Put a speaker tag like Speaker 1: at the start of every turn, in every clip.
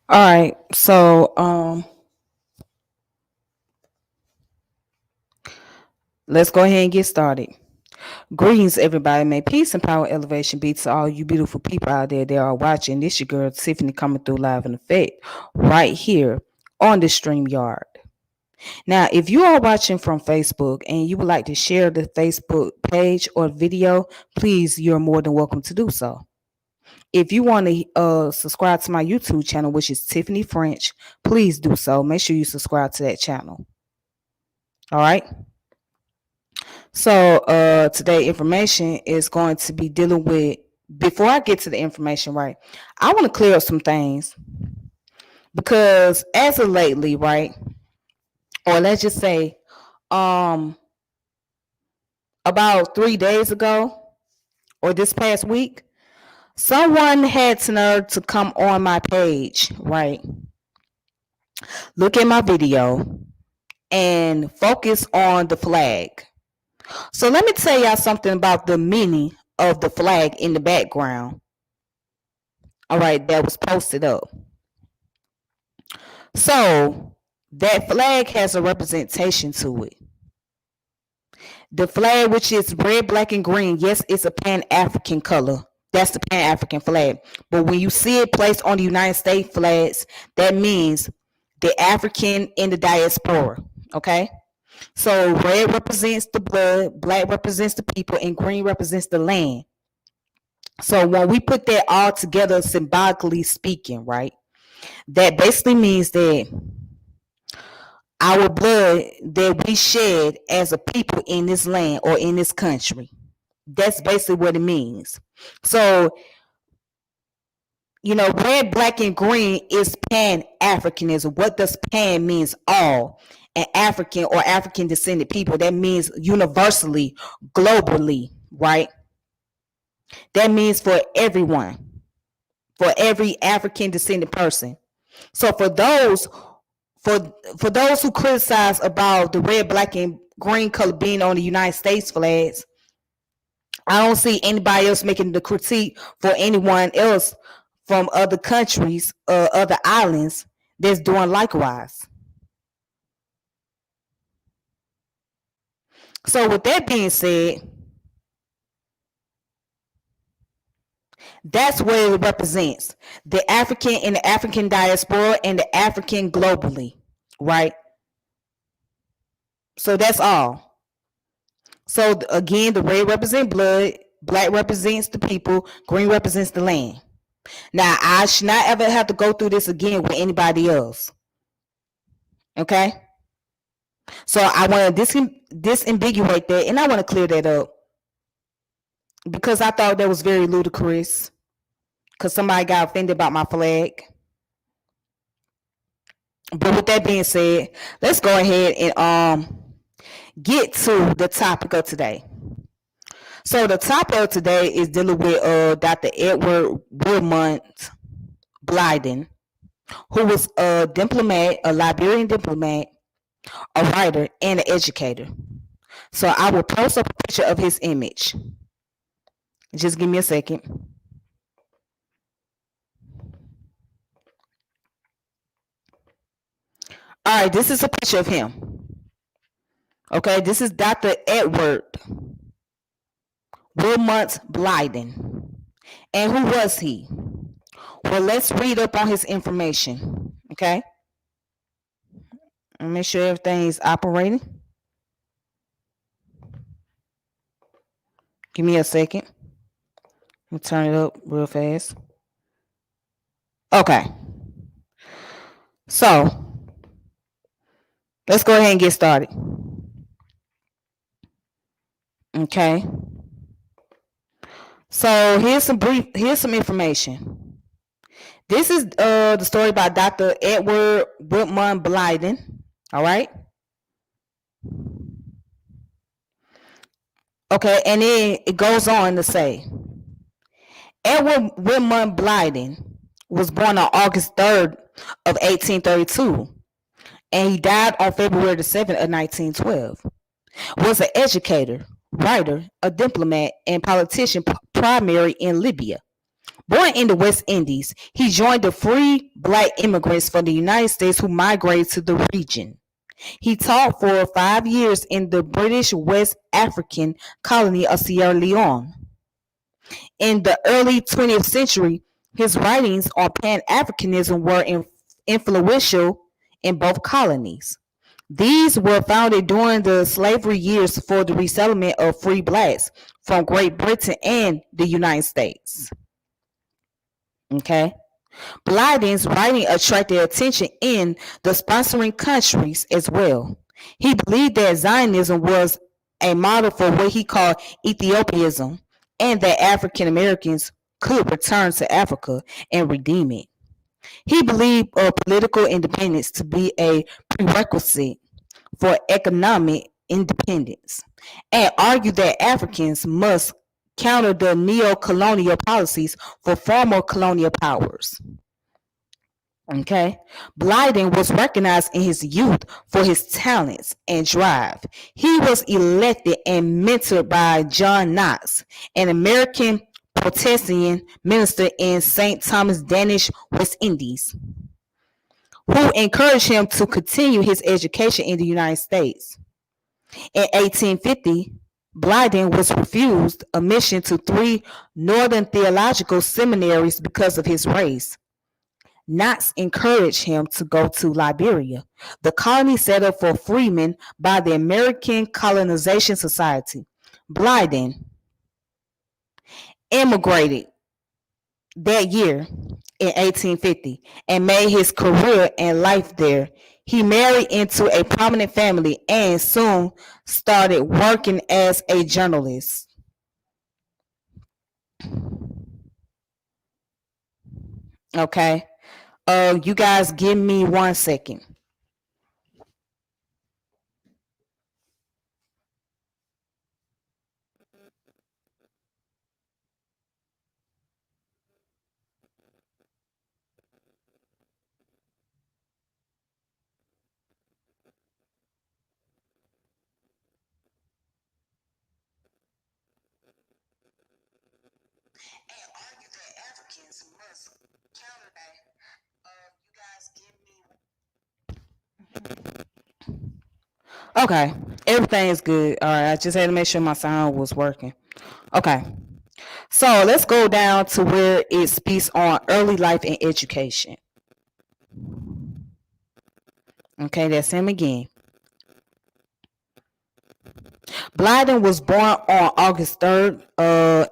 Speaker 1: All right, so let's go ahead and get started. Greetings, everybody. May peace and power elevation be to all you beautiful people out there that are watching. This your girl Tiffany coming through live in effect right here on the stream yard. Now, if you are watching from Facebook and you would like to share the Facebook page or video, please, you're more than welcome to do so. If you want to subscribe to my YouTube channel, which is Tiffany French, please do so. Make sure you subscribe to that channel. All right. So today information is going to be dealing with, before I get to the information, right, I want to clear up some things because as of lately, right, or let's just say um about 3 days ago or this past week, someone had to nerve to come on my page, right, look at my video and focus on the flag. So let me tell y'all something about the meaning of the flag in the background. All right, that was posted up. So that flag has a representation to it. The flag, which is red, black, and green, yes, it's a Pan-African color. That's the Pan-African flag. But when you see it placed on the United States flags, that means the African in the diaspora. Okay? So red represents the blood, black represents the people, and green represents the land. So when we put that all together, symbolically speaking, right, that basically means that our blood that we shed as a people in this land or in this country. That's basically what it means. So, red, black, and green is Pan-Africanism. What does Pan means all, and African or African descended people. That means universally, globally, right? That means for everyone, for every African descended person. So for those who criticize about the red, black, and green color being on the United States flags, I don't see anybody else making the critique for anyone else from other countries, other islands that's doing likewise. So with that being said, that's what it represents. The African in the African diaspora and the African globally, right? So that's all. So again, the red represents blood, black represents the people, green represents the land. Now, I should not ever have to go through this again with anybody else. Okay? So I want to disambiguate that, and I want to clear that up because I thought that was very ludicrous because somebody got offended about my flag. But with that being said, let's go ahead and get to the topic of today. So the topic of today is dealing with Dr. Edward Wilmot Blyden, who was a diplomat, a Liberian diplomat, a writer, and an educator. So I will post up a picture of his image. Just give me a second. All right, this is a picture of him. Okay, this is Dr. Edward Wilmot Blyden. And who was he? Well, let's read up on his information. Okay, and make sure everything is operating. Give me a second. Let me turn it up real fast. Okay. So let's go ahead and get started. Okay. So here's some information. This is the story about Dr. Edward Wilmot Blyden. All right. Okay, and then it goes on to say, Edward Wilmot Blyden was born on August 3rd of 1832, and he died on February the 7th of 1912. Was an educator, writer, a diplomat, and politician primary in Libya, Born in the West Indies, he joined the free black immigrants from the United States who migrated to the region. He taught for 5 years in the British West African colony of Sierra Leone. In the early 20th century, his writings on Pan Africanism were influential in both colonies. These were founded during the slavery years for the resettlement of free blacks from Great Britain and the United States. Okay. Blyden's writing attracted attention in the sponsoring countries as well. He believed that Zionism was a model for what he called Ethiopianism, and that African Americans could return to Africa and redeem it. He believed political independence to be a prerequisite for economic independence, and argued that Africans must counter the neo-colonial policies for former colonial powers. Okay. Blyden was recognized in his youth for his talents and drive. He was elected and mentored by John Knox, an American Protestant minister in St. Thomas, Danish West Indies, who encouraged him to continue his education in the United States. In 1850, Blyden was refused admission to 3 northern theological seminaries because of his race. Knox encouraged him to go to Liberia, the colony set up for freemen by the American Colonization Society. Blyden immigrated that year in 1850 and made his career and life there. He married into a prominent family and soon started working as a journalist. Okay. You guys give me 1 second. And argue that Africans must counter that. You guys give me. Okay, everything is good. All right, I just had to make sure my sound was working. Okay, so let's go down to where it speaks on early life and education. Okay, that's him again. Blyden was born on August 3rd,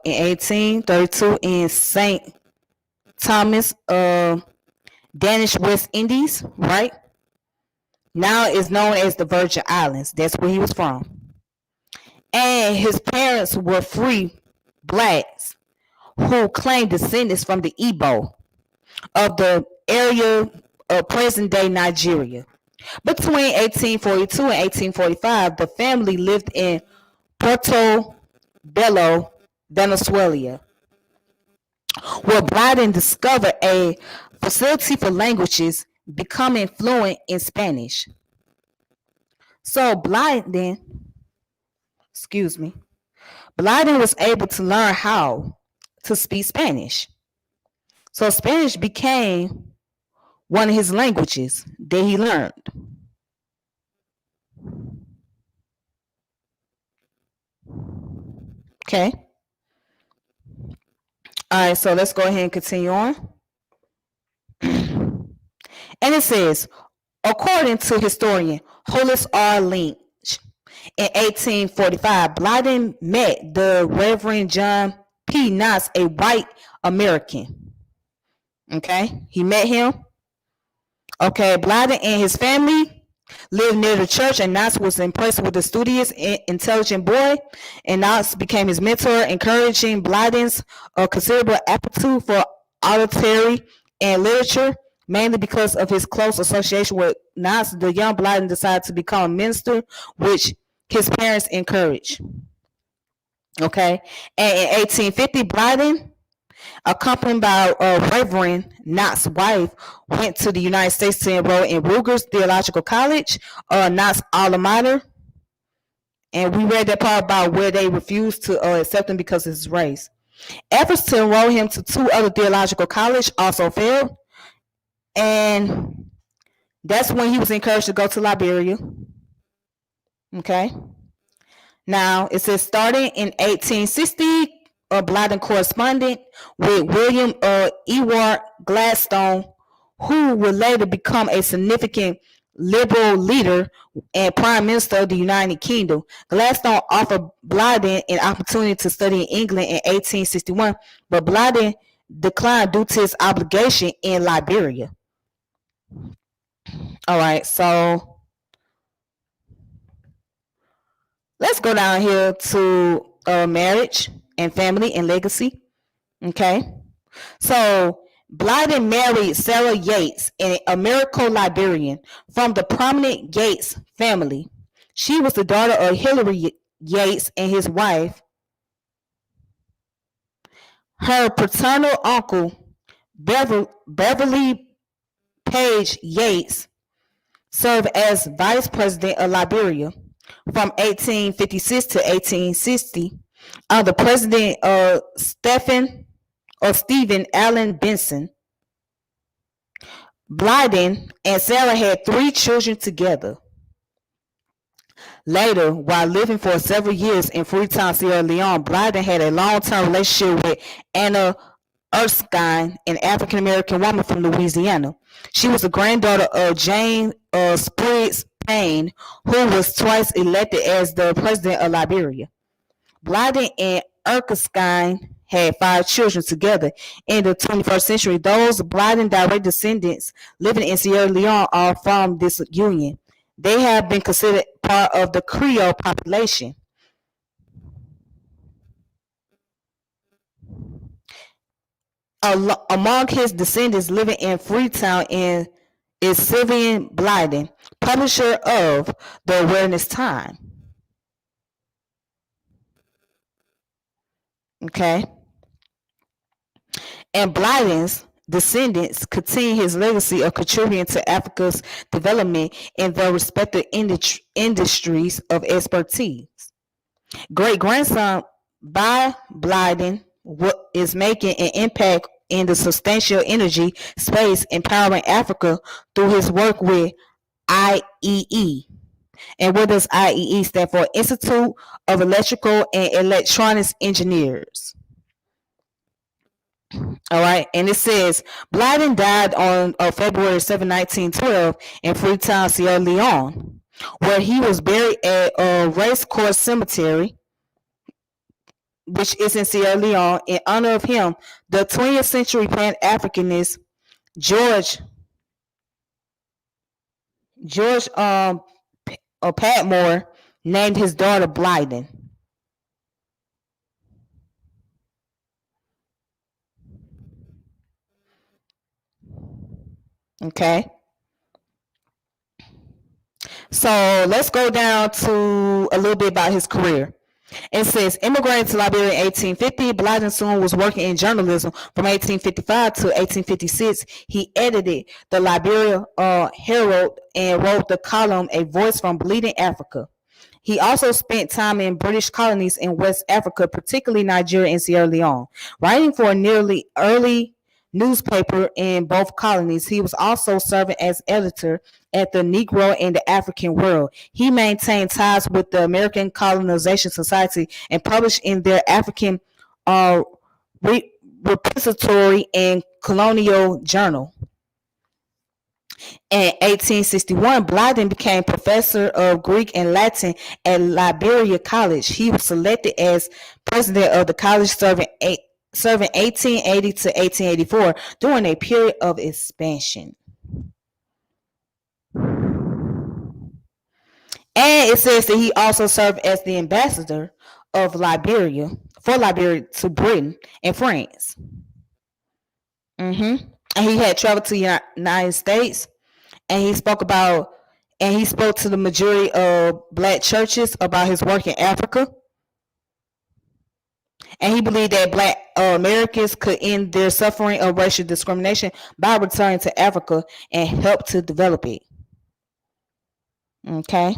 Speaker 1: in 1832 in St. Thomas, Danish West Indies, right? Now it's known as the Virgin Islands. That's where he was from. And his parents were free blacks who claimed descendants from the Igbo of the area of present-day Nigeria. Between 1842 and 1845, the family lived in Puerto Bello, Venezuela, where Blyden discovered a facility for languages, becoming fluent in Spanish. So Blyden was able to learn how to speak Spanish. So Spanish became one of his languages that he learned. Okay. All right, so let's go ahead and continue on. And it says, according to historian Hollis R. Lynch, in 1845, Blyden met the Reverend John P. Knox, a white American. Okay, he met him. Okay, Blyden and his family lived near the church, and Knox was impressed with the studious, intelligent boy, and Knox became his mentor, encouraging Blyden's considerable aptitude for oratory and literature. Mainly because of his close association with Knox, the young Blyden decided to become a minister, which his parents encouraged. Okay, and in 1850, Blyden, accompanied by Reverend Knox's wife, went to the United States to enroll in Rutgers Theological College, Knox's alma mater. And we read that part about where they refused to accept him because of his race. Efforts to enroll him to two other theological colleges also failed, and that's when he was encouraged to go to Liberia. Okay. Now it says starting in 1860, Blyden corresponded with William Ewart Gladstone, who would later become a significant liberal leader and prime minister of the United Kingdom. Gladstone offered Blyden an opportunity to study in England in 1861, but Blyden declined due to his obligation in Liberia. All right, so let's go down here to marriage and family and legacy. Okay. So Blyden married Sarah Yates, an Americo-Liberian from the prominent Yates family. She was the daughter of Hilary Yates and his wife. Her paternal uncle, Beverly Page Yates, served as vice president of Liberia from 1856 to 1860 under President Stephen Allen Benson. Blyden and Sarah had 3 children together. Later, while living for several years in Freetown, Sierra Leone, Blyden had a long-term relationship with Anna Erskine, an African-American woman from Louisiana. She was the granddaughter of Jane Spriggs Payne, who was twice elected as the president of Liberia. Blyden and Erskine had 5 children together. In the 21st century, those Blyden direct descendants living in Sierra Leone are from this union. They have been considered part of the Creole population. Among his descendants living in Freetown is Sylvian Blyden, publisher of The Awareness Time. Okay. And Blyden's descendants continue his legacy of contributing to Africa's development in their respective industries of expertise. Great-grandson by Blyden is making an impact in the substantial energy space, empowering Africa through his work with IEE. And what does IEE stand for? Institute of Electrical and Electronics Engineers. All right, and it says Blyden died on February 7, 1912 in Freetown, Sierra Leone, where he was buried at Racecourse Cemetery, which is in Sierra Leone. In honor of him, the 20th century Pan-Africanist George Patmore named his daughter Blyden. Okay. So let's go down to a little bit about his career. It says, immigrating to Liberia in 1850, Blyden soon was working in journalism. From 1855 to 1856, he edited the Liberia Herald and wrote the column A Voice from Bleeding Africa. He also spent time in British colonies in West Africa, particularly Nigeria and Sierra Leone. Writing for a nearly early newspaper in both colonies, he was also serving as editor at the Negro and the African World. He maintained ties with the American Colonization Society and published in their African repository and colonial journal. In 1861, Blyden became professor of Greek and Latin at Liberia College. He was selected as president of the college, serving 1880 to 1884 during a period of expansion. And it says that he also served as the ambassador of Liberia to Britain and France. And he had traveled to the United States, and he spoke to the majority of black churches about his work in Africa. And he believed that black Americans could end their suffering of racial discrimination by returning to Africa and help to develop it. Okay.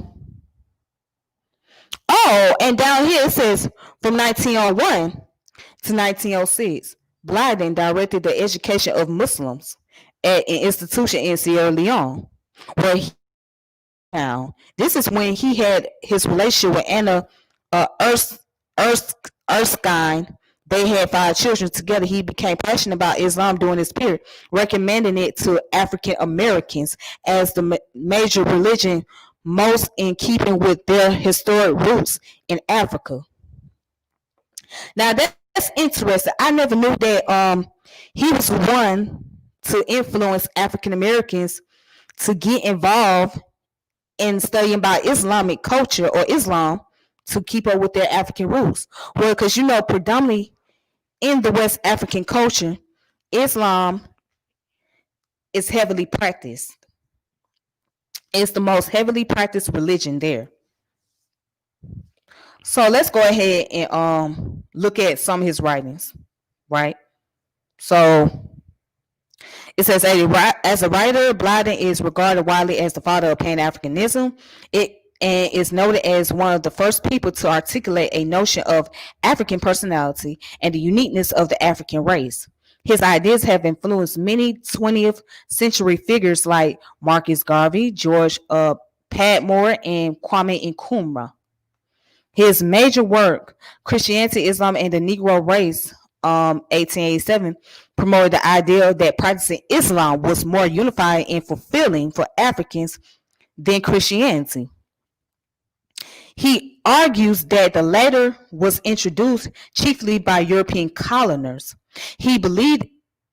Speaker 1: Oh, and down here it says from 1901 to 1906. Blyden directed the education of Muslims at an institution in Sierra Leone, where he found. This is when he had his relationship with Anna Ers- Erskine. They had 5 children together. He became passionate about Islam during this period, recommending it to African Americans as the major religion, most in keeping with their historic roots in Africa. Now that's interesting. I never knew that he was one to influence African Americans to get involved in studying about Islamic culture or Islam to keep up with their African roots. Well, because predominantly in the West African culture, Islam is heavily practiced. It's the most heavily practiced religion there. So let's go ahead and look at some of his writings, right? So it says, as a writer, Blyden is regarded widely as the father of Pan-Africanism. It and is noted as one of the first people to articulate a notion of African personality and the uniqueness of the African race. His ideas have influenced many 20th century figures like Marcus Garvey, George Padmore, and Kwame Nkrumah. His major work, Christianity, Islam, and the Negro Race, 1887, promoted the idea that practicing Islam was more unifying and fulfilling for Africans than Christianity. He argues that the latter was introduced chiefly by European colonizers. He believed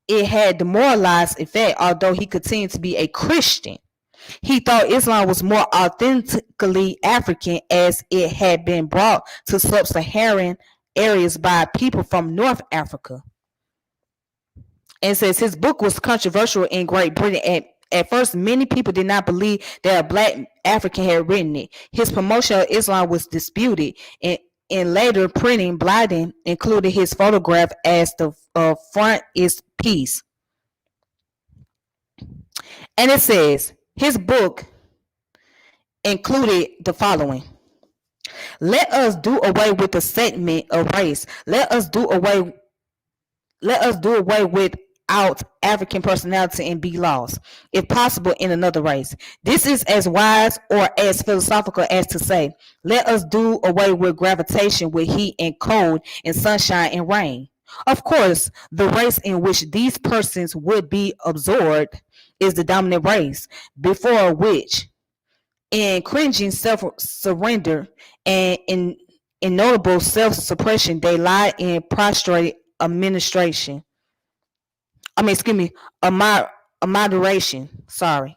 Speaker 1: it had demoralized effect, although he continued to be a Christian. He thought Islam was more authentically African as it had been brought to sub-Saharan areas by people from North Africa. And says his book was controversial in Great Britain. At first, many people did not believe that a black African had written it. His promotion of Islam was disputed. In later printing, Blyden included his photograph as the front is peace. And it says his book included the following. Let us do away with the segment of race. Let us do away without African personality and be lost, if possible, in another race. This is as wise or as philosophical as to say, let us do away with gravitation, with heat and cold, and sunshine and rain. Of course, the race in which these persons would be absorbed is the dominant race, before which, in cringing self-surrender and in notable self-suppression, they lie in prostrate administration. A moderation. Sorry.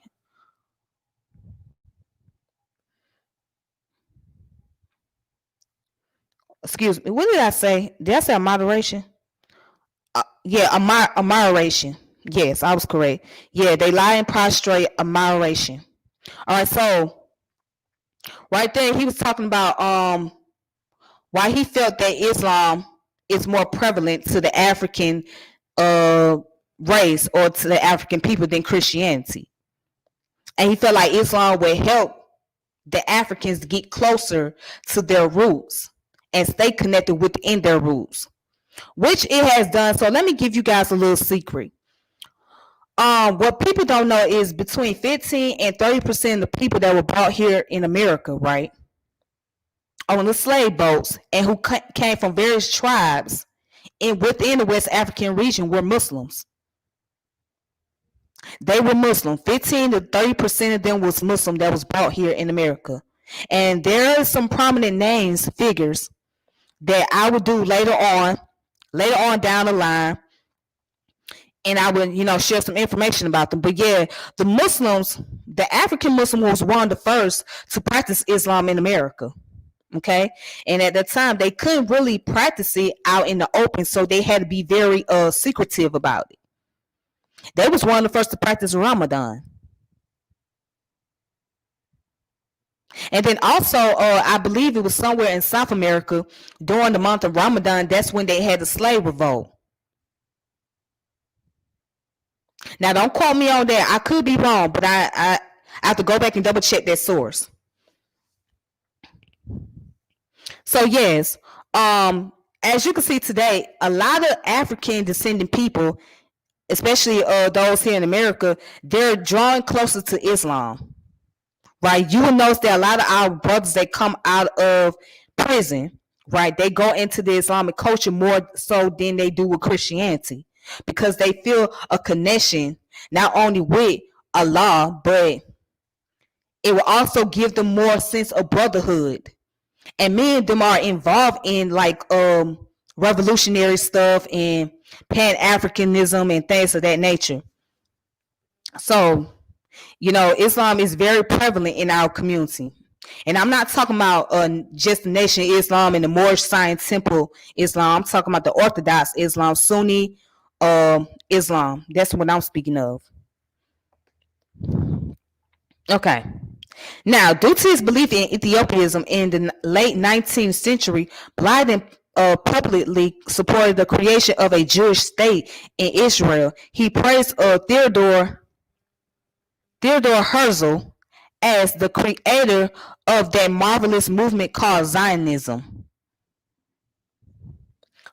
Speaker 1: Excuse me. What did I say? Did I say a moderation? Yeah, a moderation. Yes, I was correct. Yeah, they lie in prostrate a moderation. All right, so right there, he was talking about why he felt that Islam is more prevalent to the African uh, race or to the African people than Christianity. And he felt like Islam would help the Africans get closer to their roots and stay connected within their roots, which it has done. So let me give you guys a little secret. What people don't know is between 15 and 30% of the people that were brought here in America, right, on the slave boats and who came from various tribes within the West African region were Muslims. They were Muslim. 15 to 30% of them was Muslim that was brought here in America. And there are some prominent names, figures that I would do later on down the line, and I would, share some information about them. But yeah, the Muslims, the African Muslim was one of the first to practice Islam in America. Okay, and at that time they couldn't really practice it out in the open, so they had to be very secretive about it. They was one of the first to practice Ramadan. And then also, I believe it was somewhere in South America during the month of Ramadan. That's when they had the slave revolt. Now, don't quote me on that. I could be wrong, but I have to go back and double check that source. So yes, as you can see today, a lot of African descendant people, especially those here in America, they're drawing closer to Islam. Right? You will notice that a lot of our brothers that come out of prison, right, they go into the Islamic culture more so than they do with Christianity because they feel a connection not only with Allah, but it will also give them more sense of brotherhood. And many of them are involved in like revolutionary stuff and pan-Africanism and things of that nature. So, Islam is very prevalent in our community. And I'm not talking about just the Nation of Islam and the Moorish Science Temple Islam. I'm talking about the Orthodox Islam, Sunni Islam. That's what I'm speaking of. Okay. Now, due to his belief in Ethiopianism in the late 19th century, Blyden publicly supported the creation of a Jewish state in Israel. He praised Theodore Herzl as the creator of that marvelous movement called Zionism.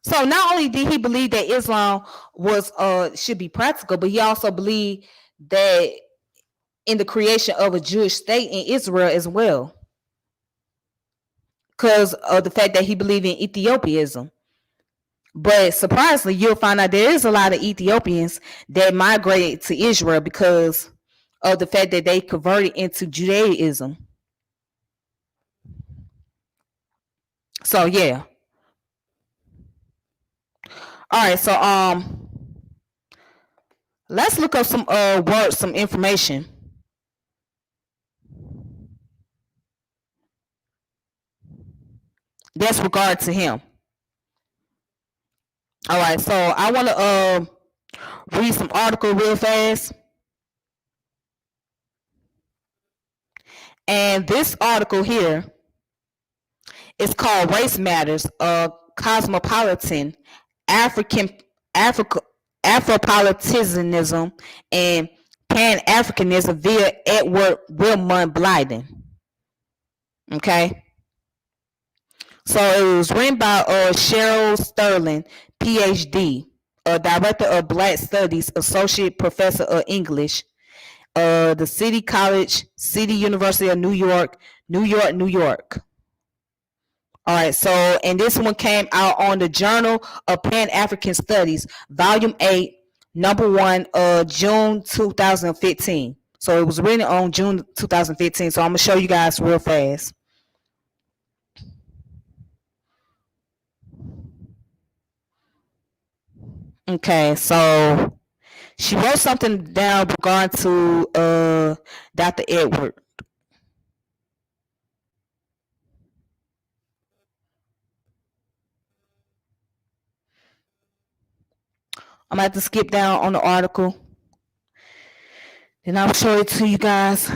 Speaker 1: So not only did he believe that Islam was should be practical, but he also believed that in the creation of a Jewish state in Israel as well, because of the fact that he believed in Ethiopianism. But surprisingly, you'll find out there is a lot of Ethiopians that migrated to Israel because of the fact that they converted into Judaism. So yeah. All right, so let's look up some words, some information. That's regard to him. All right, so I want to read some article real fast. And this article here is called Race Matters, Cosmopolitan African Afropolitanism and Pan-Africanism via Edward Wilmot Blyden. Okay. So it was written by Cheryl Sterling, PhD, Director of Black Studies, Associate Professor of English, the City College, City University of New York, New York. All right, so, and this one came out on the Journal of Pan-African Studies, Volume 8, Number 1, June 2015. So it was written on June 2015. So I'm going to show you guys real fast. Okay, so she wrote something down regarding to Dr. Edward. I'm going to have to skip down on the article. Then I'll show it to you guys.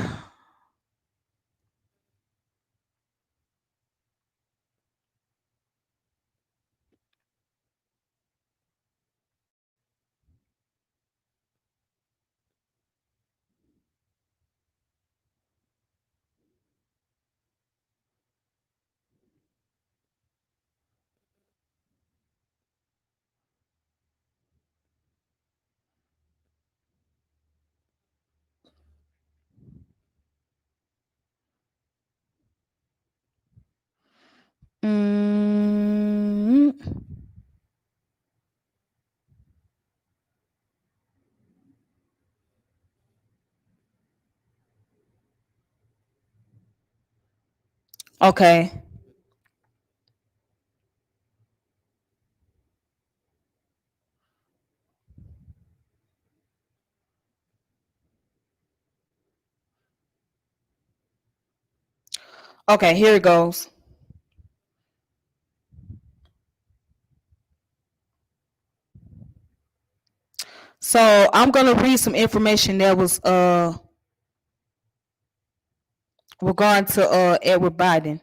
Speaker 1: Okay. Okay, here it goes. So I'm gonna read some information that was regarding to Edward Biden.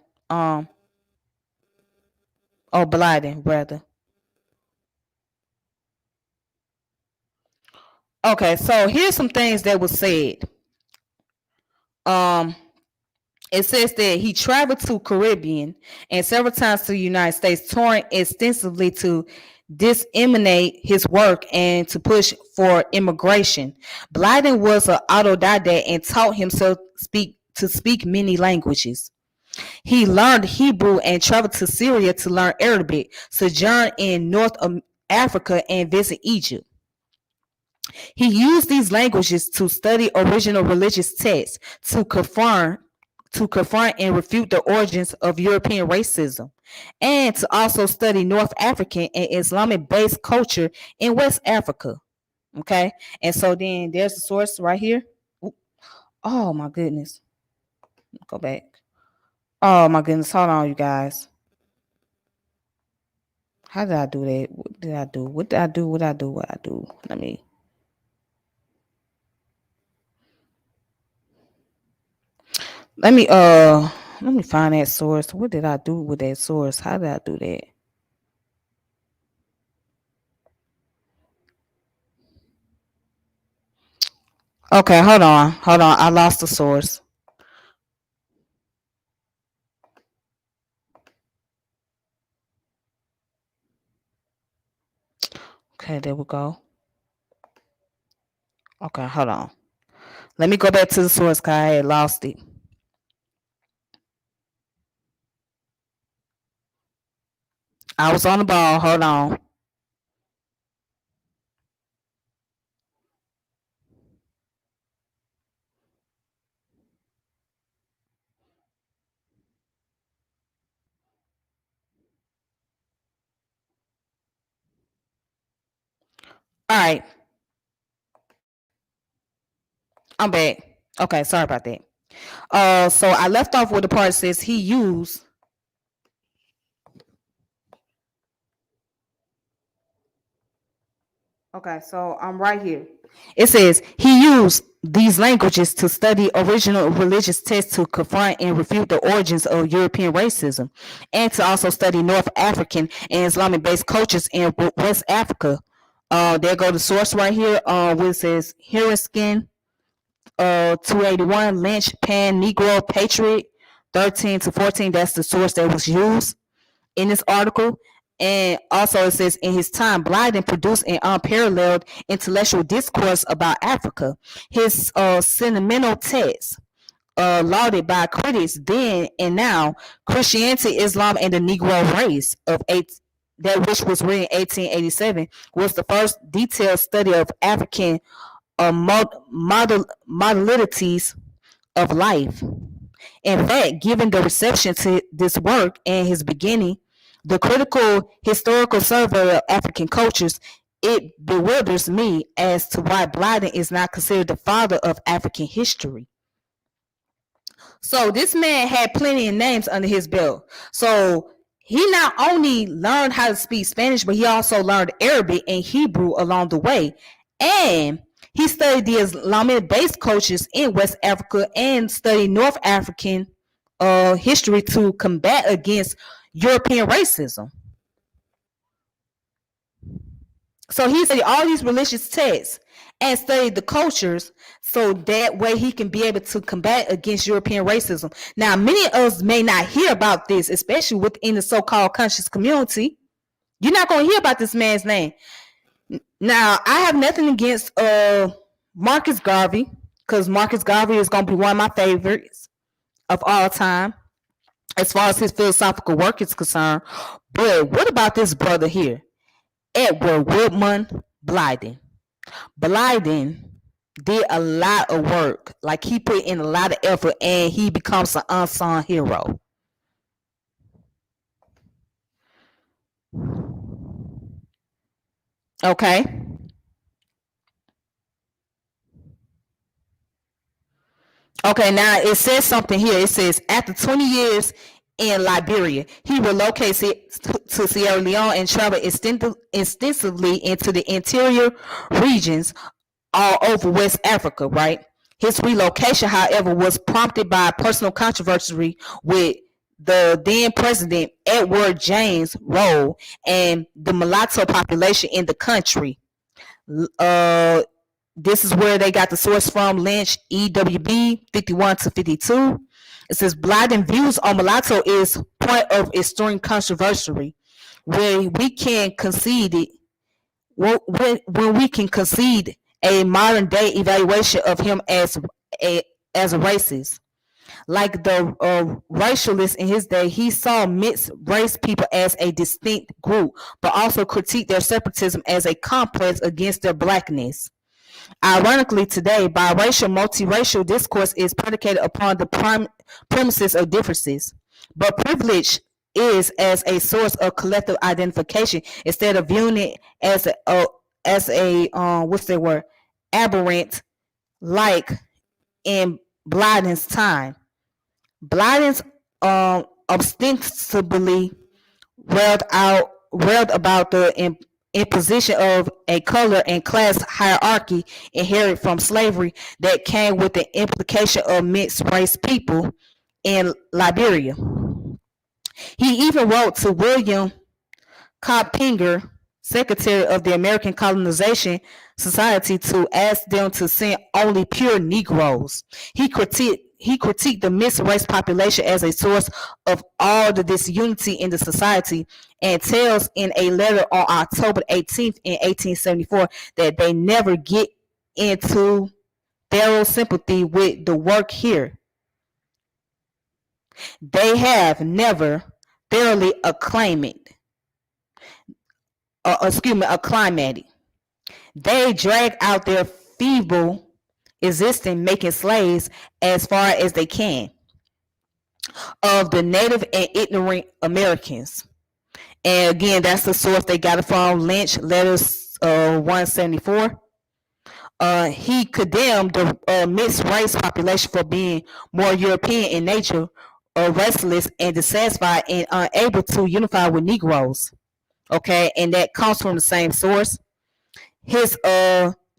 Speaker 1: Blyden rather. Okay, so here's some things that was said. It says that he traveled to Caribbean and several times to the United States, touring extensively to disseminate his work and to push for immigration. Blyden was an autodidact and taught himself to speak many languages. He learned Hebrew and traveled to Syria to learn Arabic, sojourned in North Africa, and visit Egypt. He used these languages to study original religious texts to confront and refute the origins of European racism, and to also study North African and Islamic based culture in West Africa. Okay, and so then there's the source right here. Oh my goodness, go back. Oh my goodness, hold on, you guys. How did I do that? What did I do? What did I do? What did I do? What I do? Let me find that source. What did I do with that source? How did I do that? Okay, hold on. Hold on. I lost the source. Okay, there we go. Okay, hold on. Let me go back to the source because I had lost it. I was on the ball. Hold on. All right. I'm back. Okay, sorry about that. So I left off with the part that says he used. Okay, so I'm right here. It says he used these languages to study original religious texts to confront and refute the origins of European racism, and to also study North African and Islamic based cultures in West Africa. There go the source right here, where it says Harriskin, 281, Lynch, Pan, Negro, Patriot, 13 to 14. That's the source that was used in this article. And also it says in his time, Blyden produced an unparalleled intellectual discourse about Africa. His sentimental text, lauded by critics then and now, Christianity, Islam, and the Negro Race of that which was written in 1887, was the first detailed study of African modalities of life. In fact, given the reception to this work and his beginning, the critical historical survey of African cultures, it bewilders me as to why Blyden is not considered the father of African history. So this man had plenty of names under his belt. So he not only learned how to speak Spanish, but he also learned Arabic and Hebrew along the way. And he studied the Islamic based cultures in West Africa and studied North African history to combat against European racism. So he studied all these religious texts and studied the cultures so that way he can be able to combat against European racism. Now, many of us may not hear about this, especially within the so-called conscious community. You're not going to hear about this man's name. Now, I have nothing against Marcus Garvey, because Marcus Garvey is going to be one of my favorites of all time as far as his philosophical work is concerned. But what about this brother here, Edward Wilmot Blyden? Blyden did a lot of work. Like, he put in a lot of effort and he becomes an unsung hero. Okay. Okay, now it says something here. It says after 20 years in Liberia, he relocated to Sierra Leone and traveled extensively into the interior regions all over West Africa, right? His relocation, however, was prompted by personal controversy with the then president Edward James' role and the mulatto population in the country. This is where they got the source from, Lynch, EWB 51 to 52. It says Blyden views on mulatto is point of extreme controversy, where we can concede it when we can concede a modern day evaluation of him a as a racist. Like the racialist in his day, he saw mixed race people as a distinct group, but also critiqued their separatism as a complex against their blackness. Ironically, today, biracial, multiracial discourse is predicated upon the premises of differences, but privilege is as a source of collective identification instead of viewing it as a what's the word, aberrant, like in Blyden's time. Blyden's ostensibly railed about the imposition of a color and class hierarchy inherited from slavery that came with the implication of mixed race people in Liberia. He even wrote to William Coppinger, secretary of the American Colonization Society, to ask them to send only pure Negroes. He critiqued the mixed race population as a source of all the disunity in the society, and tells in a letter on October 18th in 1874 that they never get into thorough sympathy with the work here. They have never thoroughly acclimated. They drag out their feeble existing, making slaves as far as they can of the native and ignorant Americans. And again, that's the source they got it from, Lynch, letters 174. He condemned the mixed race population for being more European in nature, restless and dissatisfied, and unable to unify with Negroes. Okay, and that comes from the same source. His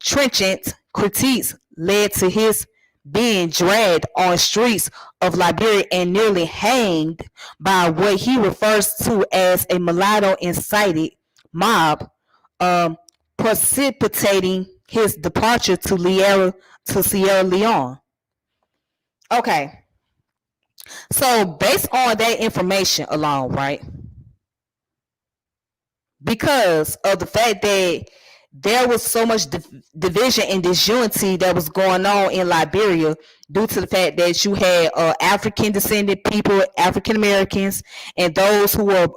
Speaker 1: trenchant critiques led to his being dragged on streets of Liberia and nearly hanged by what he refers to as a mulatto incited mob, precipitating his departure to Sierra Leone. Okay, so based on that information alone, right? Because of the fact that there was so much division and disunity that was going on in Liberia, due to the fact that you had African descended people, African Americans, and those who were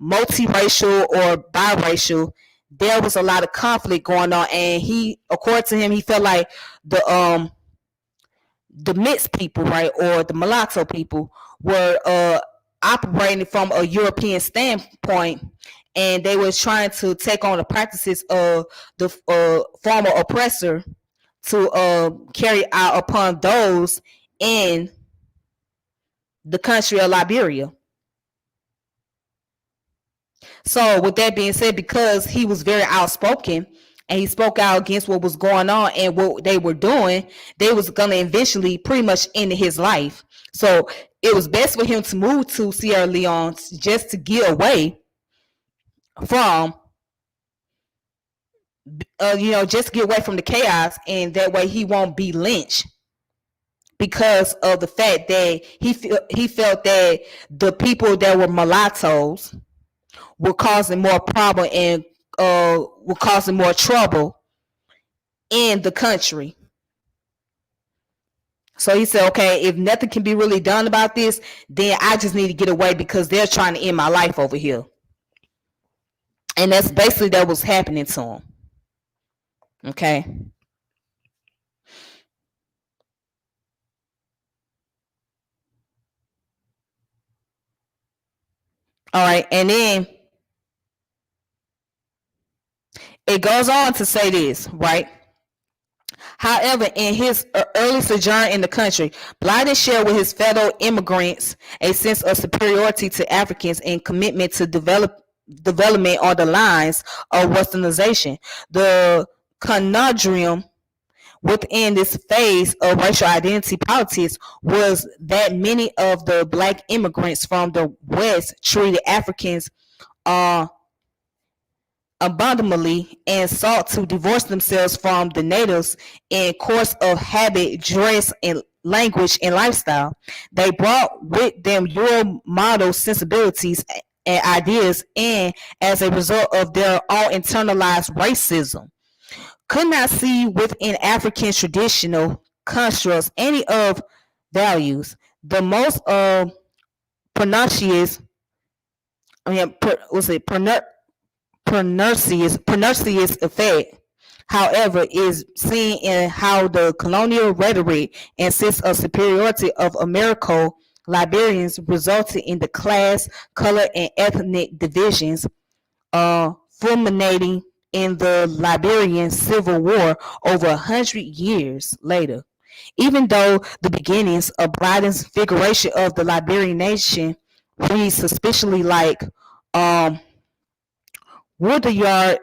Speaker 1: multiracial or biracial. There was a lot of conflict going on, and according to him, he felt like the mixed people, right, or the mulatto people, were operating from a European standpoint, and they were trying to take on the practices of the former oppressor to carry out upon those in the country of Liberia. So with that being said, because he was very outspoken and he spoke out against what was going on and what they were doing, they was going to eventually pretty much end his life. So it was best for him to move to Sierra Leone just to get away from just get away from the chaos, and that way he won't be lynched, because of the fact that he felt that the people that were mulattoes were causing more problem and were causing more trouble in the country. So he said, okay, if nothing can be really done about this, then I just need to get away because they're trying to end my life over here. And that's basically that was happening to him. Okay. All right. And then it goes on to say this, right? However, in his early sojourn in the country, Blyden shared with his fellow immigrants a sense of superiority to Africans and commitment to development on the lines of westernization. The conundrum within this phase of racial identity politics was that many of the black immigrants from the West treated Africans abominably and sought to divorce themselves from the natives in course of habit, dress, and language, and lifestyle. They brought with them your model sensibilities and ideas, and as a result of their own internalized racism, could not see within African traditional constructs any of values. The most pernicious, I mean, what's it, pernicious effect, however, is seen in how the colonial rhetoric insists of superiority of American Liberians, resulting in the class, color, and ethnic divisions fulminating in the Liberian Civil War over 100 years later. Even though the beginnings of Blyden's figuration of the Liberian nation read suspiciously like um, Rudyard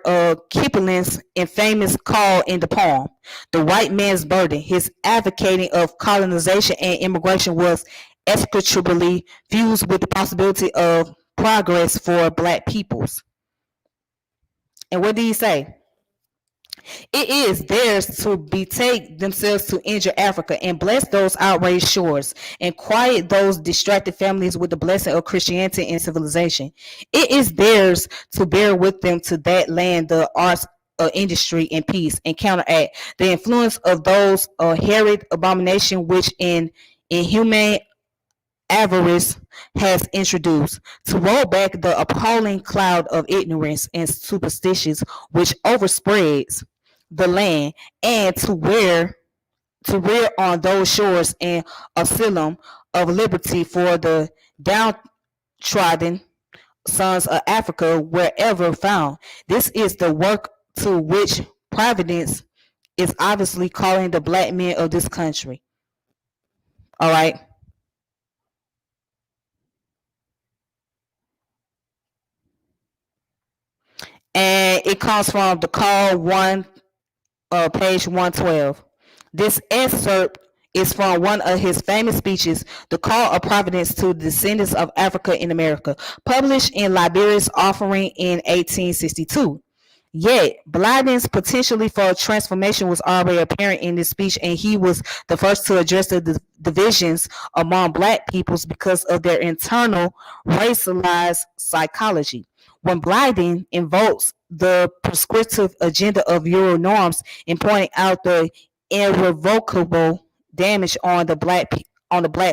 Speaker 1: Kipling's infamous call in the poem, "The White Man's Burden," his advocating of colonization and immigration was extricably fused with the possibility of progress for black peoples. And what did he say? It is theirs to betake themselves to injure Africa and bless those outraged shores and quiet those distracted families with the blessing of Christianity and civilization. It is theirs to bear with them to that land the arts industry and peace and counteract the influence of those herod abomination which in inhumane avarice has introduced, to roll back the appalling cloud of ignorance and superstitions which overspreads the land, and to rear on those shores an asylum of liberty for the downtrodden sons of Africa wherever found. This is the work to which Providence is obviously calling the black men of this country. All right. And it comes from the call one, page 112. This excerpt is from one of his famous speeches, The Call of Providence to the Descendants of Africa in America, published in Liberia's Offering in 1862. Yet, Blyden's potentially for transformation was already apparent in this speech, and he was the first to address the divisions among black peoples because of their internal racialized psychology. When Blyden invokes the prescriptive agenda of Euro norms in pointing out the irrevocable damage on the black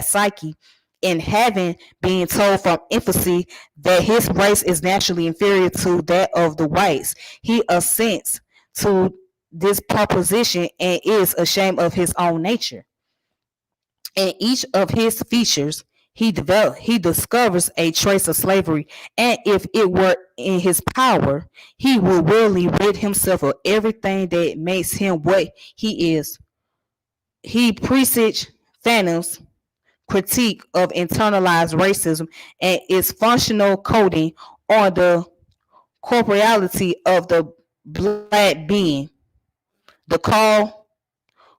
Speaker 1: psyche, in having been told from infancy that his race is naturally inferior to that of the whites, he assents to this proposition and is ashamed of his own nature. In each of his features, he discovers a trace of slavery, and if it were in his power, he would willingly rid himself of everything that makes him what he is. He presages Fanum's critique of internalized racism and its functional coding on the corporeality of the black being. The call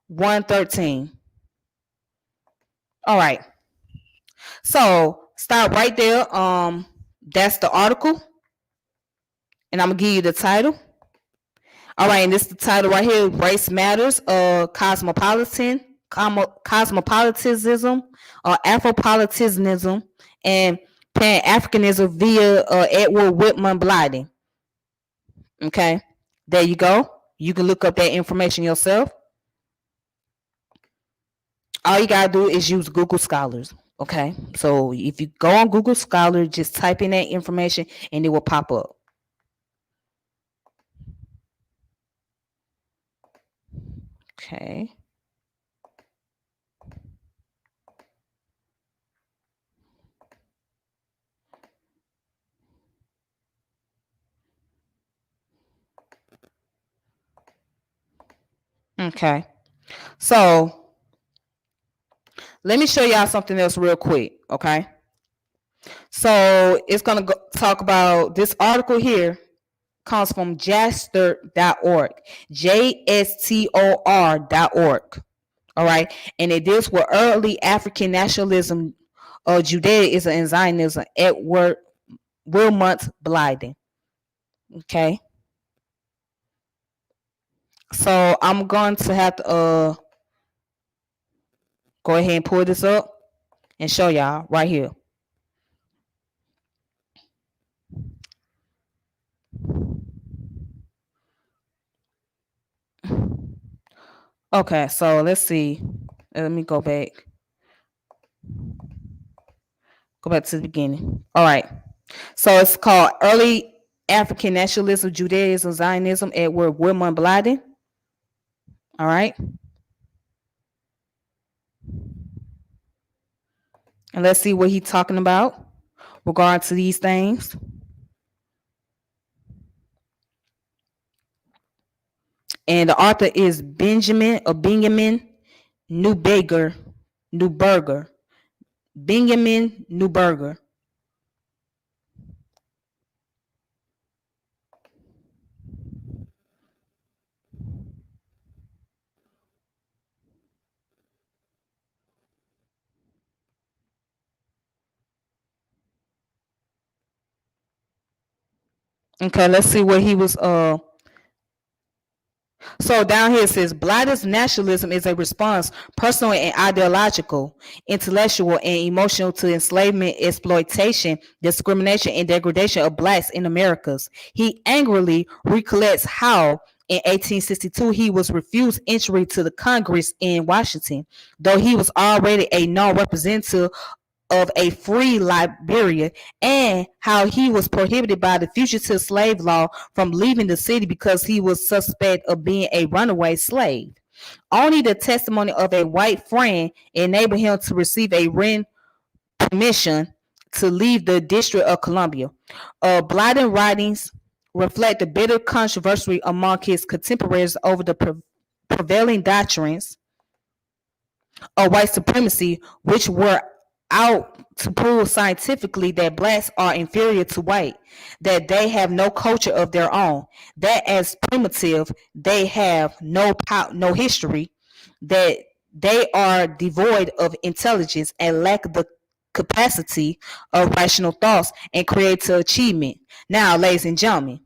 Speaker 1: 113. All right. So stop right there. That's the article. And I'm gonna give you the title. All right, and this is the title right here: Race Matters, Cosmopolitanism, Afropolitanism, and Pan Africanism via Edward Whitman Blyden. Okay, there you go. You can look up that information yourself. All you gotta do is use Google Scholars. Okay, so if you go on Google Scholar, just type in that information and it will pop up. Okay. Okay. So let me show y'all something else real quick. Okay. So it's gonna talk about this article here. Comes from jastor.org, JSTOR.org. All right, and it deals with early African nationalism, Judaism, and Zionism. Edward Wilmot Blyden. Okay, so I'm going to have to Go ahead and pull this up and show y'all right here. Okay, so let's see. Let me go back. Go back to the beginning. All right. So it's called Early African Nationalism, Judaism, Zionism, Edward Wilmot Blyden. All right. And let's see what he's talking about regarding to these things. And the author is Benjamin Newberger. Benjamin Newberger. Okay, let's see what he was So down here it says Blyden's nationalism is a response, personal and ideological, intellectual and emotional, to enslavement, exploitation, discrimination, and degradation of blacks in Americas. He angrily recollects how in 1862 he was refused entry to the Congress in Washington, though he was already a known representative of a free Liberia, and how he was prohibited by the fugitive slave law from leaving the city because he was suspect of being a runaway slave. Only the testimony of a white friend enabled him to receive a written permission to leave the District of Columbia. Blyden writings reflect the bitter controversy among his contemporaries over the prevailing doctrines of white supremacy, which were out to prove scientifically that blacks are inferior to white, that they have no culture of their own, that as primitive they have no history, that they are devoid of intelligence and lack the capacity of rational thoughts and creative achievement. Now, ladies and gentlemen,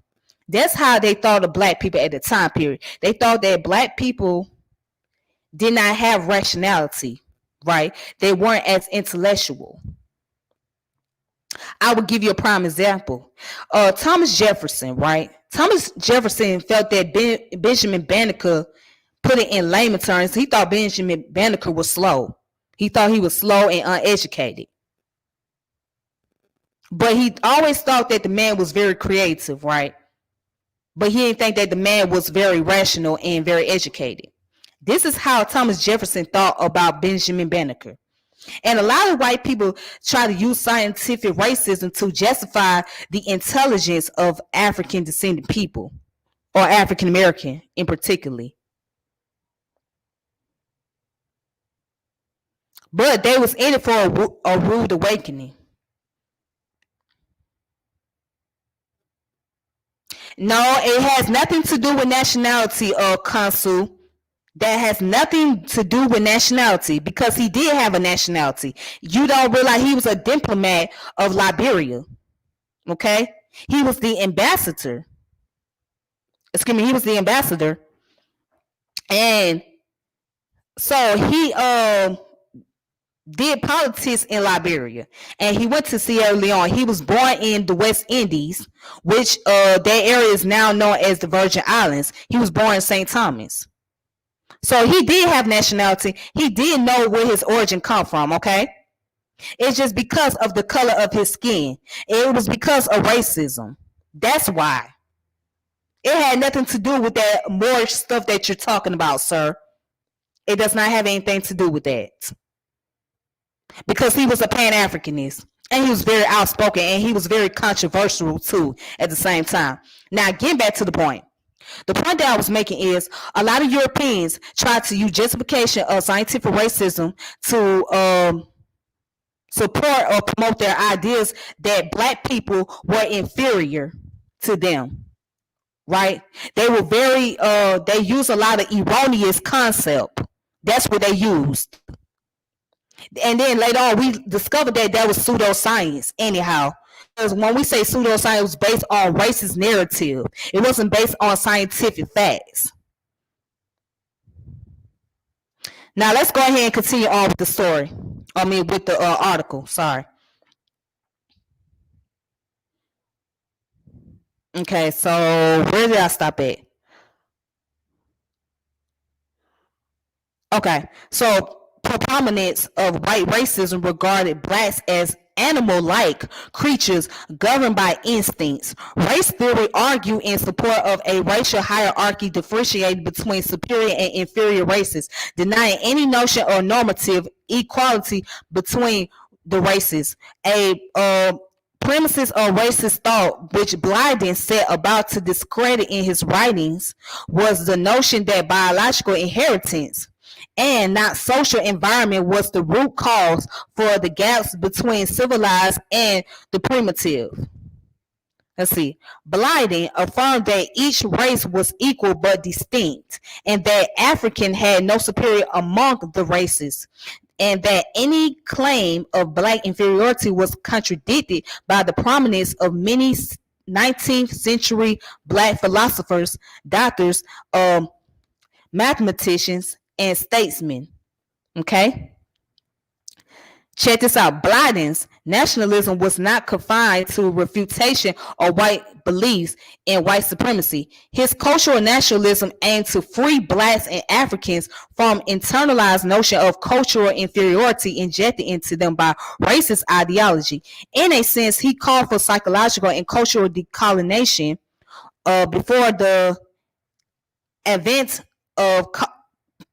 Speaker 1: that's how they thought of black people at the time period. They thought that black people did not have rationality, right? They weren't as intellectual. I would give you a prime example. Thomas Jefferson, right? Thomas Jefferson felt that Benjamin Banneker, put it in layman terms, he thought Benjamin Banneker was slow. He thought he was slow and uneducated. But he always thought that the man was very creative, right? But he didn't think that the man was very rational and very educated. This is how Thomas Jefferson thought about Benjamin Banneker. And a lot of white people try to use scientific racism to justify the intelligence of African descended people, or African American in particular. But they was in it for a rude awakening. No, it has nothing to do with nationality, Consul. That has nothing to do with nationality, because he did have a nationality. You don't realize he was a diplomat of Liberia. Okay? He was the ambassador. Excuse me, he was the ambassador. And so he did politics in Liberia, and he went to Sierra Leone. He was born in the West Indies, which that area is now known as the Virgin Islands. He was born in St. Thomas. So he did have nationality. He did know where his origin come from, okay? It's just because of the color of his skin. It was because of racism. That's why. It had nothing to do with that more stuff that you're talking about, sir. It does not have anything to do with that. Because he was a Pan-Africanist. And he was very outspoken, and he was very controversial too at the same time. Now, getting back to the point. The point that I was making is a lot of Europeans try to use justification of scientific racism to support or promote their ideas that black people were inferior to them, right? They were they used a lot of erroneous concept. That's what they used. And then later on, we discovered that was pseudoscience anyhow. Because when we say pseudoscience, it was based on racist narrative. It wasn't based on scientific facts. Now let's go ahead and continue on with the story. I mean, with the article. Sorry. Okay, so where did I stop at? Okay, so predominance of white racism regarded blacks as animal-like creatures governed by instincts. Race theory argued in support of a racial hierarchy differentiating between superior and inferior races, denying any notion of normative equality between the races. A premises of racist thought, which Blyden set about to discredit in his writings, was the notion that biological inheritance and not social environment was the root cause for the gaps between civilized and the primitive. Let's see. Blyden affirmed that each race was equal but distinct, and that African had no superior among the races, and that any claim of black inferiority was contradicted by the prominence of many 19th century black philosophers, doctors, mathematicians, and statesmen. Okay? Check this out. Blyden's nationalism was not confined to refutation of white beliefs in white supremacy. His cultural nationalism aimed to free blacks and Africans from internalized notion of cultural inferiority injected into them by racist ideology. In a sense, he called for psychological and cultural decolonization before the advent of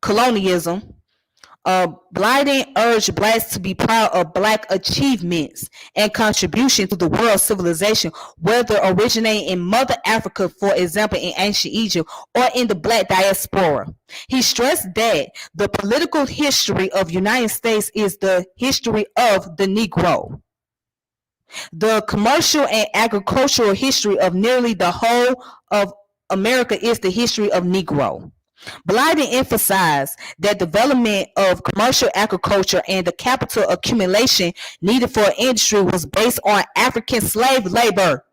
Speaker 1: colonialism. Blyden urged blacks to be proud of black achievements and contribution to the world's civilization, whether originating in Mother Africa, for example, in ancient Egypt, or in the black diaspora. He stressed that the political history of the United States is the history of the Negro. The commercial and agricultural history of nearly the whole of America is the history of Negro. Blyden emphasized that development of commercial agriculture and the capital accumulation needed for industry was based on African slave labor.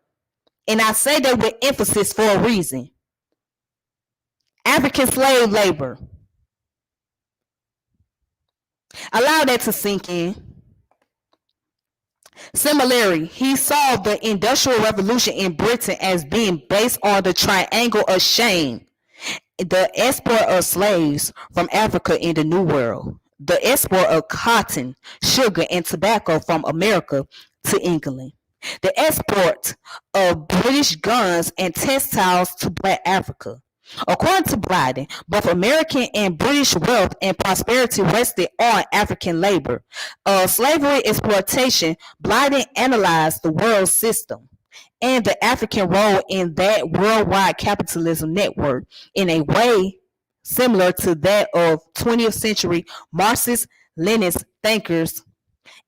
Speaker 1: And I say that with emphasis for a reason. African slave labor. Allow that to sink in. Similarly, he saw the Industrial Revolution in Britain as being based on the triangle of shame: the export of slaves from Africa in the New World, the export of cotton, sugar, and tobacco from America to England, the export of British guns and textiles to Black Africa. According to Blyden, both American and British wealth and prosperity rested on African labor. Slavery exploitation, Blyden analyzed the world system and the African role in that worldwide capitalism network in a way similar to that of 20th century Marxist Leninist thinkers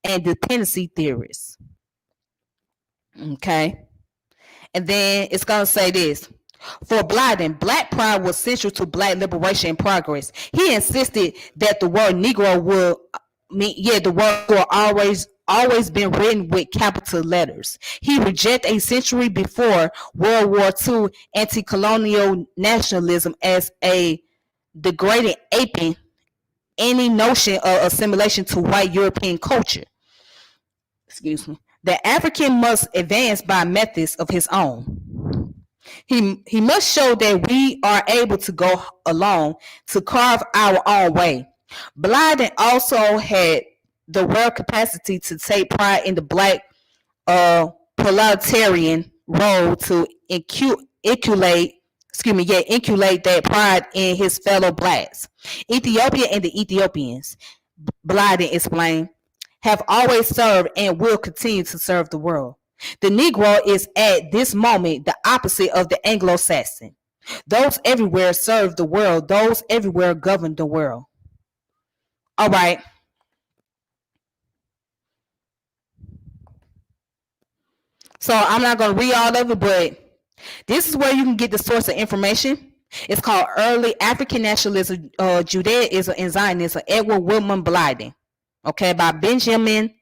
Speaker 1: and dependency theorists. Okay. And then it's going to say this. For Blyden, black pride was central to black liberation and progress. He insisted that the word Negro the word will always been written with capital letters. He rejected a century before World War II anti-colonial nationalism as a degrading aping any notion of assimilation to white European culture. Excuse me. The African must advance by methods of his own. He must show that we are able to go along to carve our own way. Blyden also had the rare capacity to take pride in the black proletarian role to inculate that pride in his fellow blacks. Ethiopia and the Ethiopians, Blyden explained, have always served and will continue to serve the world. The Negro is at this moment the opposite of the Anglo-Saxon. Those everywhere serve the world. Those everywhere govern the world. All right. So I'm not going to read all of it, but this is where you can get the source of information. It's called Early African Nationalism, Judaism, and Zionism, Edward Wilmot Blyden. Okay, by Benjamin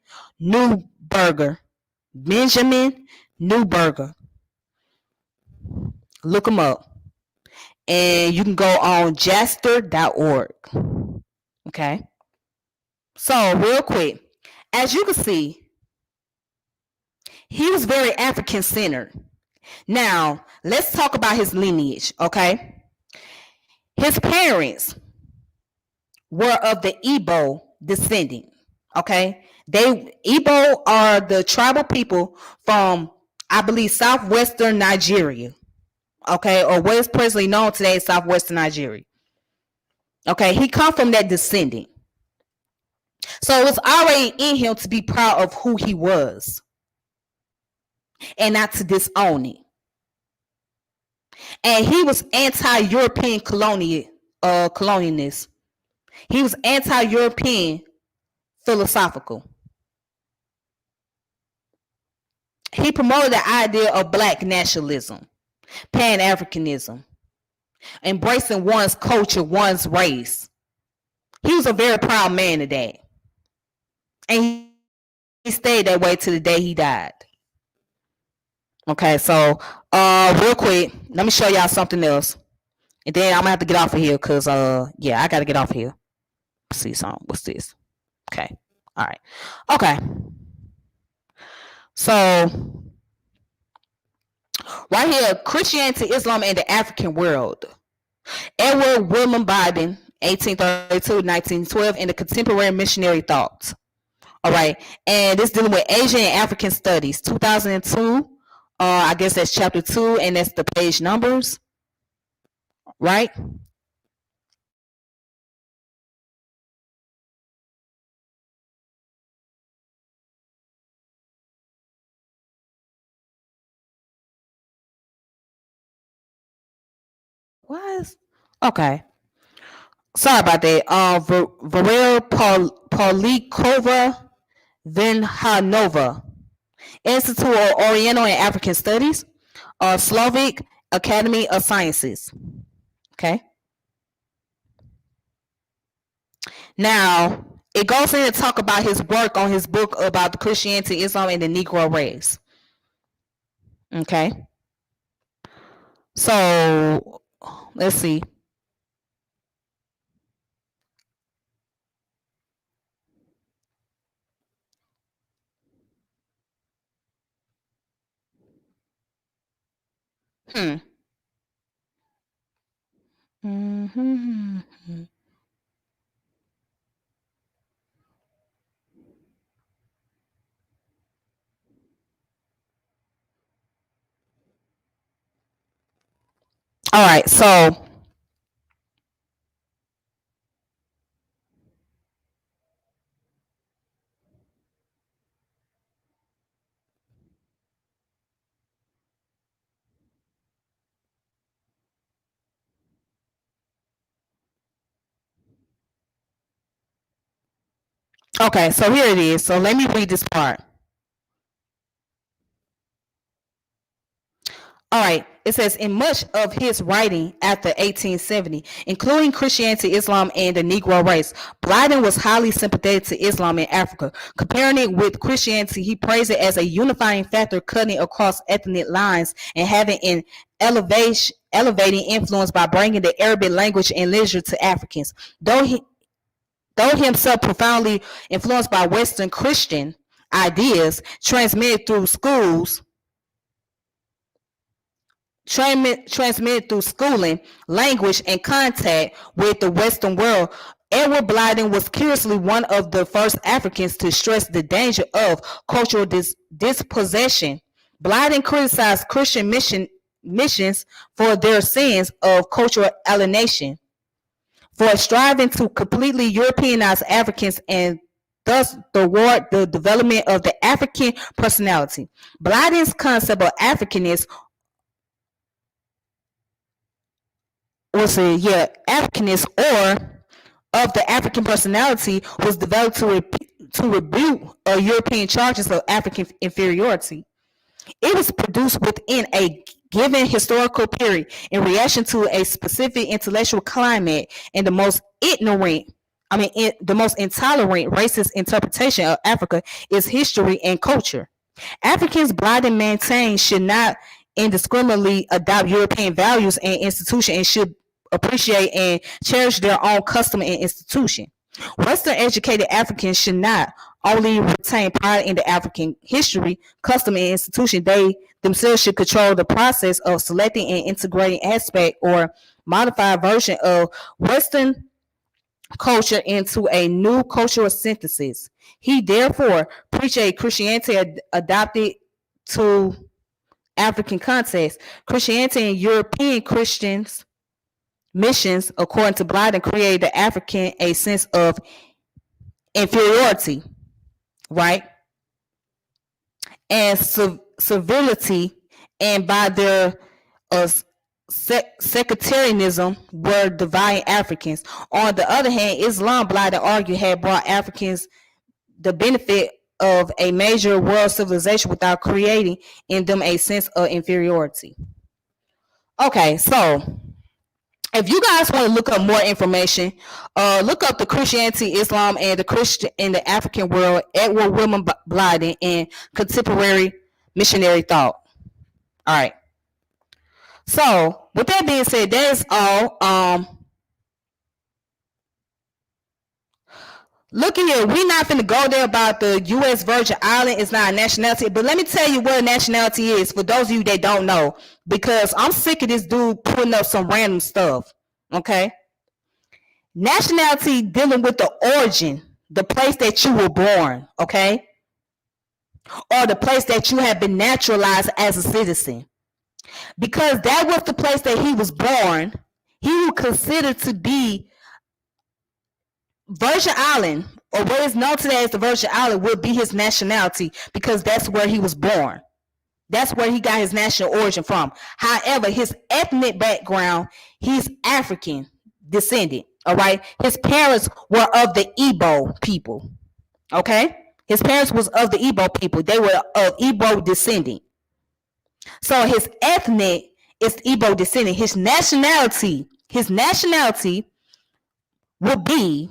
Speaker 1: Newberger. Benjamin Newberger. Look them up. And you can go on jaster.org. Okay. So, real quick, as you can see, he was very African centered. Now, let's talk about his lineage, okay? His parents were of the Igbo descendant, okay? Igbo are the tribal people from, I believe, southwestern Nigeria, okay? Or what is presently known today as southwestern Nigeria. Okay, he come from that descendant. So it was already in him to be proud of who he was and not to disown it. And he was anti-European colonialist. He was anti-European philosophical. He promoted the idea of black nationalism, Pan-Africanism, embracing one's culture, one's race. He was a very proud man of that. And he stayed that way to the day he died. Okay, so real quick, let me show y'all something else. And then I'm gonna have to get off of here because yeah, I gotta get off of here. Let's see something. What's this? Okay. All right. Okay. So right here, Christianity, Islam, and the African world. Edward Wilmot Blyden, 1832-1912, and the contemporary missionary thoughts. All right, and this dealing with Asian and African studies, 2002. I guess that's chapter 2, and that's the page numbers, right? Why is okay? Sorry about that. Varel Paulikova Vinhanova, Institute of Oriental and African Studies, Slovak Academy of Sciences. Okay. Now, it goes in to talk about his work on his book about the Christianity, Islam, and the Negro race. Okay. So, let's see. Mm-hmm. All right, so okay, so here it is. So let me read this part. All right, it says in much of his writing after 1870, including Christianity, Islam, and the Negro race, Blyden was highly sympathetic to Islam in Africa. Comparing it with Christianity, he praised it as a unifying factor cutting across ethnic lines and having an elevating influence by bringing the Arabic language and literature to Africans. Though himself profoundly influenced by Western Christian ideas transmitted through schooling, language, and contact with the Western world, Edward Blyden was curiously one of the first Africans to stress the danger of cultural dispossession. Blyden criticized Christian missions for their sins of cultural alienation, for striving to completely Europeanize Africans and thus thwart the development of the African personality. Blyden's concept of Africanness Africanness or of the African personality was developed to rebuke European charges of African inferiority. It was produced within a given historical period in reaction to a specific intellectual climate and the most intolerant, racist interpretation of Africa, its history and culture. Africans, Blyden maintained, should not indiscriminately adopt European values and institutions and should appreciate and cherish their own custom and institution. Western educated Africans should not only retain pride in the African history, custom, and institution, they themselves should control the process of selecting and integrating aspect or modified version of Western culture into a new cultural synthesis. He therefore preached a Christianity adopted to African context. Christianity and European Christians missions, according to Blyden, created the African a sense of inferiority, right? And civility, and by their sectarianism were dividing Africans. On the other hand, Islam, Blyden argued, had brought Africans the benefit of a major world civilization without creating in them a sense of inferiority. Okay, so if you guys want to look up more information, look up the Christianity, Islam, and the Christian in the African world, Edward Wilmot Blyden, and contemporary missionary thought. All right. So with that being said, that is all. Looking at, we're not finna go there about the U.S. Virgin Island is not a nationality, but let me tell you what a nationality is for those of you that don't know, because I'm sick of this dude putting up some random stuff. Okay, nationality dealing with the origin, the place that you were born, okay, or the place that you have been naturalized as a citizen, because that was the place that he was born. He was considered to be Virgin Island, or what is known today as the Virgin Island, would be his nationality because that's where he was born. That's where he got his national origin from. However, his ethnic background, he's African descendant. All right. His parents were of the Igbo people. Okay. His parents was of the Igbo people. They were of Igbo descendant. So his ethnic is Igbo descendant. His nationality would be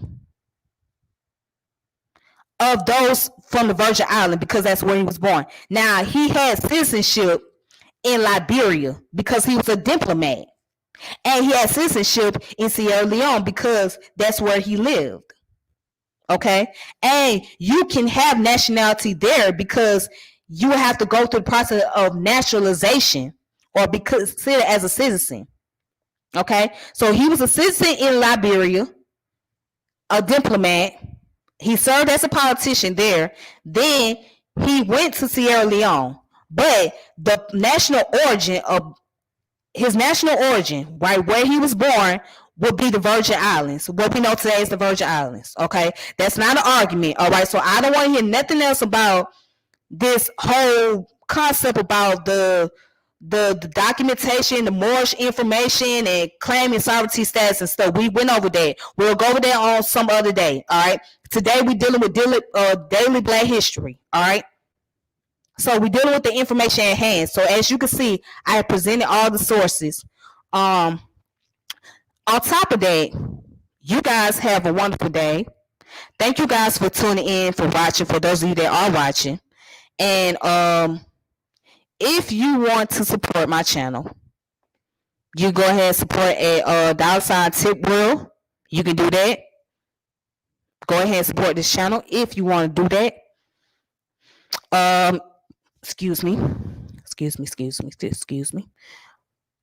Speaker 1: of those from the Virgin Island because that's where he was born. Now, he had citizenship in Liberia because he was a diplomat. And he had citizenship in Sierra Leone because that's where he lived. Okay? And you can have nationality there because you have to go through the process of naturalization or be considered as a citizen. Okay? So he was a citizen in Liberia, a diplomat. He served as a politician there. Then he went to Sierra Leone. But the national origin of his national origin, right where he was born, would be the Virgin Islands. What we know today is the Virgin Islands. Okay, that's not an argument. All right, so I don't want to hear nothing else about this whole concept about the documentation, the Moorish information, and claiming sovereignty status and stuff. We went over that. We'll go over there on some other day. All right. Today we're dealing with daily Black history. All right. So we're dealing with the information at hand. So as you can see, I have presented all the sources. On top of that, you guys have a wonderful day. Thank you guys for tuning in, for watching, for those of you that are watching. And if you want to support my channel, you go ahead and support a $ tip world. You can do that. Go ahead and support this channel if you want to do that. Excuse me.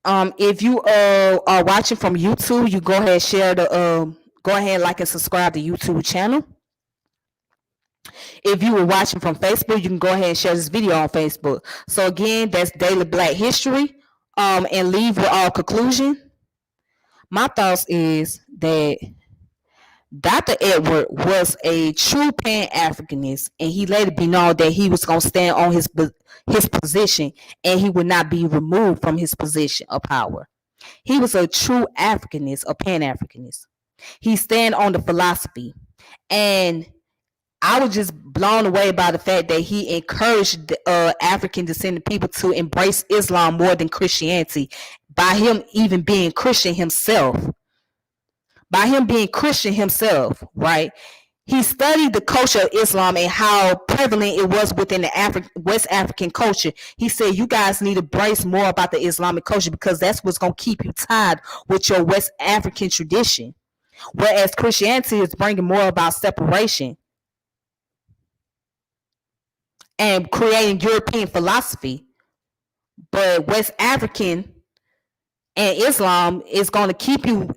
Speaker 1: If you are watching from YouTube, you go ahead and share go ahead, like and subscribe to the YouTube channel. If you were watching from Facebook, you can go ahead and share this video on Facebook. So again, that's Daily Black History. And leave with all conclusion. My thoughts is that Dr. Edward was a true Pan-Africanist, and he let it be known that he was going to stand on his position, and he would not be removed from his position of power. He was a true Africanist, a Pan-Africanist. He stand on the philosophy, and I was just blown away by the fact that he encouraged African descendant people to embrace Islam more than Christianity, by him even being Christian himself. By him being Christian himself, right? He studied the culture of Islam and how prevalent it was within the West African culture. He said, you guys need to embrace more about the Islamic culture because that's what's going to keep you tied with your West African tradition. Whereas Christianity is bringing more about separation and creating European philosophy. But West African and Islam is going to keep you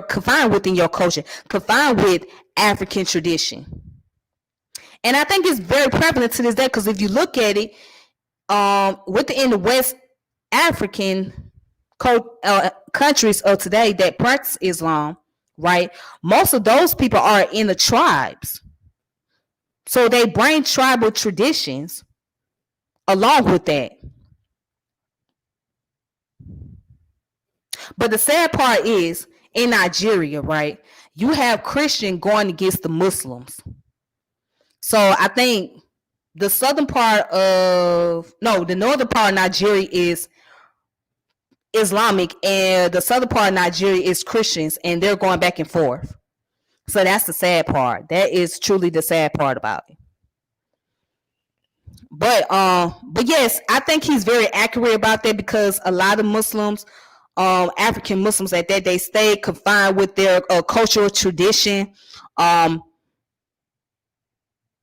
Speaker 1: confined within your culture, confined with African tradition. And I think it's very prevalent to this day because if you look at it, within the West African countries of today that practice Islam, right? Most of those people are in the tribes. So they bring tribal traditions along with that. But the sad part is in Nigeria, right? You have Christian going against the Muslims. So I think the northern part of Nigeria is Islamic and the southern part of Nigeria is Christians, and they're going back and forth. So that's the sad part. That is truly the sad part about it. But yes, I think he's very accurate about that because a lot of Muslims, African Muslims at that, they stay confined with their cultural tradition.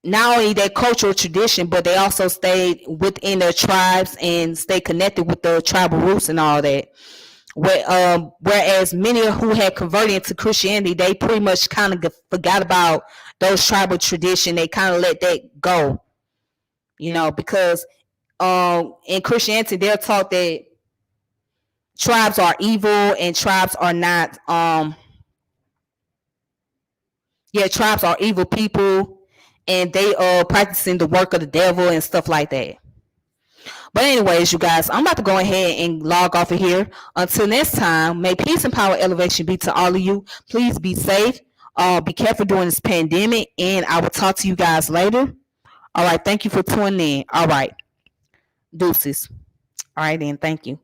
Speaker 1: Not only their cultural tradition, but they also stayed within their tribes and stay connected with the tribal roots and all that. Whereas many who had converted into Christianity, they pretty much kind of forgot about those tribal tradition. They kind of let that go, because in Christianity, they're taught that tribes are evil and tribes are not. Tribes are evil people. And they are practicing the work of the devil and stuff like that. But anyways, you guys, I'm about to go ahead and log off of here. Until next time, may peace and power elevation be to all of you. Please be safe. Be careful during this pandemic. And I will talk to you guys later. All right. Thank you for tuning in. All right. Deuces. All right then. Thank you.